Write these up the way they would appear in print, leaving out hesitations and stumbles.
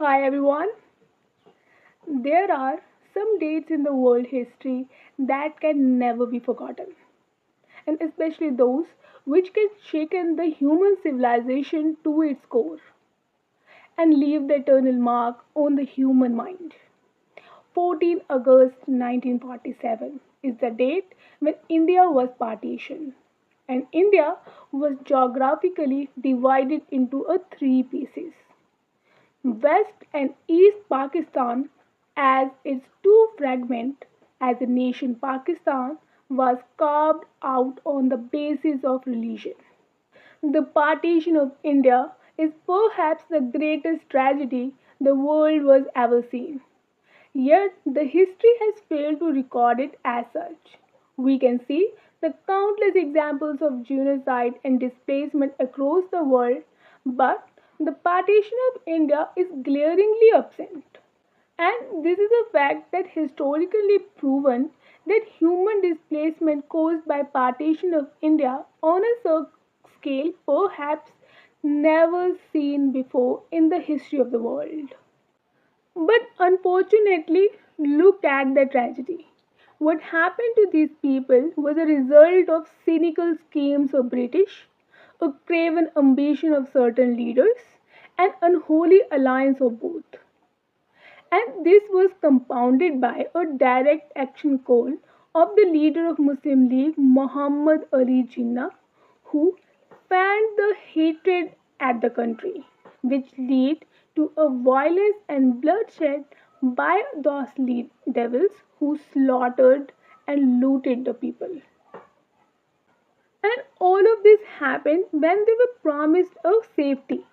Hi everyone. There are some dates in the world history that can never be forgotten, and especially those which can shaken the human civilization to its core and leave the eternal mark on the human mind. 14 August 1947 is the date when India was partitioned, and India was geographically divided into a three pieces: West and East Pakistan as its two fragments. As a nation, Pakistan was carved out on the basis of religion. The partition of India is perhaps the greatest tragedy the world was ever seen. Yet the history has failed to record it as such. We can see the countless examples of genocide and displacement across the world, but the partition of India is glaringly absent. And this is a fact that historically proven that human displacement caused by partition of India on a scale perhaps never seen before in the history of the world. But unfortunately, look at the tragedy. What happened to these people was a result of cynical schemes of British, a craven ambition of certain leaders, an unholy alliance of both. And this was compounded by a direct action call of the leader of Muslim League, Muhammad Ali Jinnah, who fanned the hatred at the country, which led to a violence and bloodshed by those devils who slaughtered and looted the people. And all of this happened when they were promised a safety.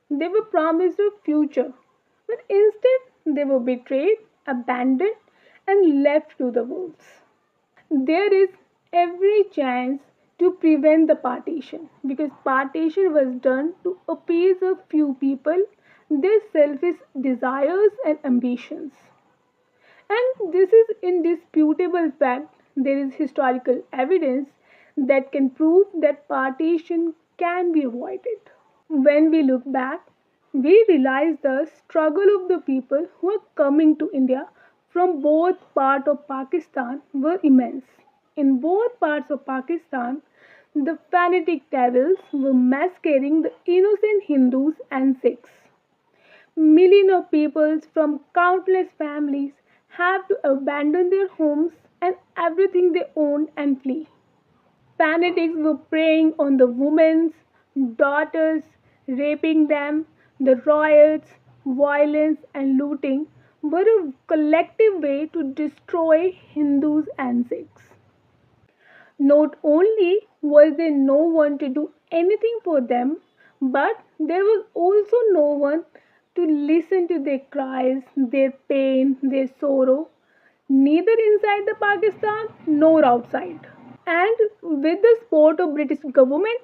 They were promised a future. But instead, they were betrayed, abandoned, and left to the wolves. There is every chance to prevent the partition because partition was done to appease a few people, their selfish desires and ambitions. And this is indisputable fact. There is historical evidence that can prove that partition can be avoided. When we look back, we realize the struggle of the people who are coming to India from both parts of Pakistan were immense. In both parts of Pakistan, the fanatic devils were massacring the innocent Hindus and Sikhs. Millions of people from countless families have to abandon their homes and everything they owned and flee. Fanatics were preying on the women's daughters, raping them. The riots, violence, and looting were a collective way to destroy Hindus and Sikhs. Not only was there no one to do anything for them, but there was also no one to listen to their cries, their pain, their sorrow, neither inside the Pakistan nor outside. And with the support of British government,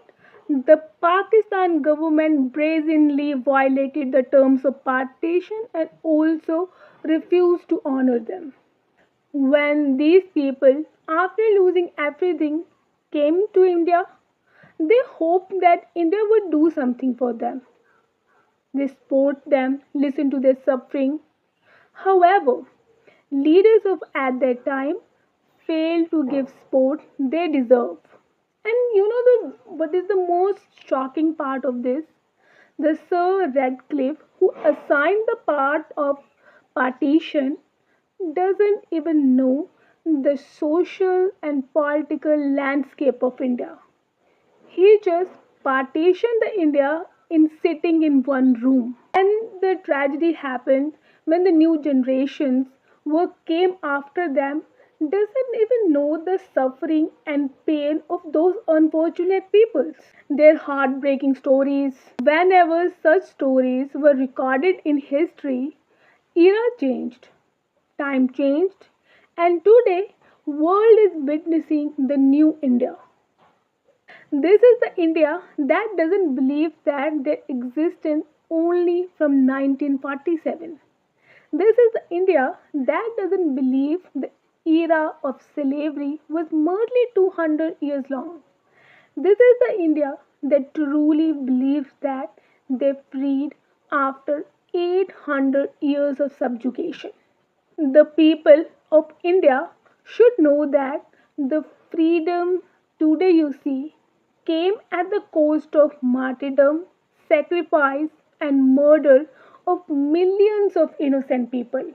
the Pakistan government brazenly violated the terms of partition and also refused to honor them. When these people, after losing everything, came to India, they hoped that India would do something for them. They support them, listen to their suffering. However, leaders of at that time failed to give support they deserve. And you know what is the most shocking part of this? The Sir Radcliffe, who assigned the part of partition, doesn't even know the social and political landscape of India. He just partitioned the India in sitting in one room. And the tragedy happened when the new generations who came after them doesn't even know the suffering and pain of those unfortunate peoples. Their heartbreaking stories. Whenever such stories were recorded in history, era changed, time changed, and today world is witnessing the new India. This is the India that doesn't believe that their existence only from 1947. This is the India that doesn't believe the era of slavery was merely 200 years long. This is the India that truly believes that they freed after 800 years of subjugation. The people of India should know that the freedom today you see came at the cost of martyrdom, sacrifice, and murder of millions of innocent people.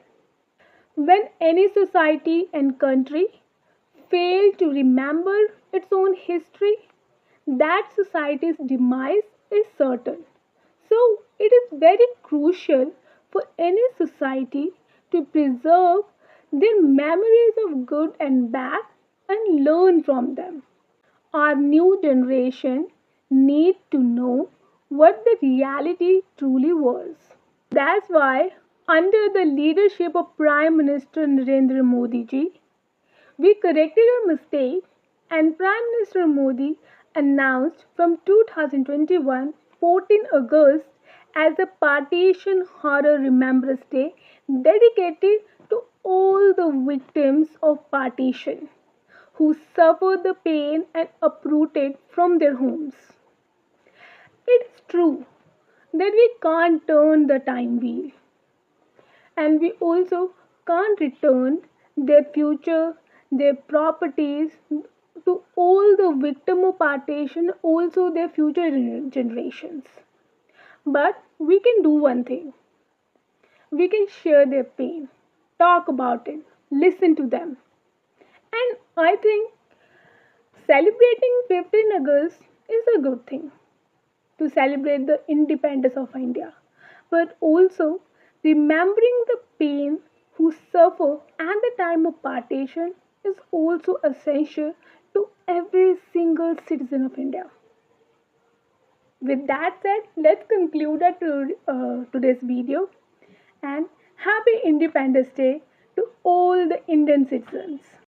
When any society and country fail to remember its own history, that society's demise is certain. So, it is very crucial for any society to preserve their memories of good and bad and learn from them. Our new generation need to know what the reality truly was. That's why, under the leadership of Prime Minister Narendra Modi ji, we corrected our mistake and Prime Minister Modi announced from 2021 14 August as a Partition Horror Remembrance Day dedicated to all the victims of partition who suffered the pain and uprooted from their homes. It's true that we can't turn the time wheel, and we also can't return their future, their properties to all the victim of partition, also their future generations. But we can do one thing: we can share their pain, talk about it, listen to them. And I think celebrating 15 August is a good thing to celebrate the independence of India, but also remembering the pain who suffer at the time of partition is also essential to every single citizen of India. With that said, let's conclude our today's video and happy Independence Day to all the Indian citizens.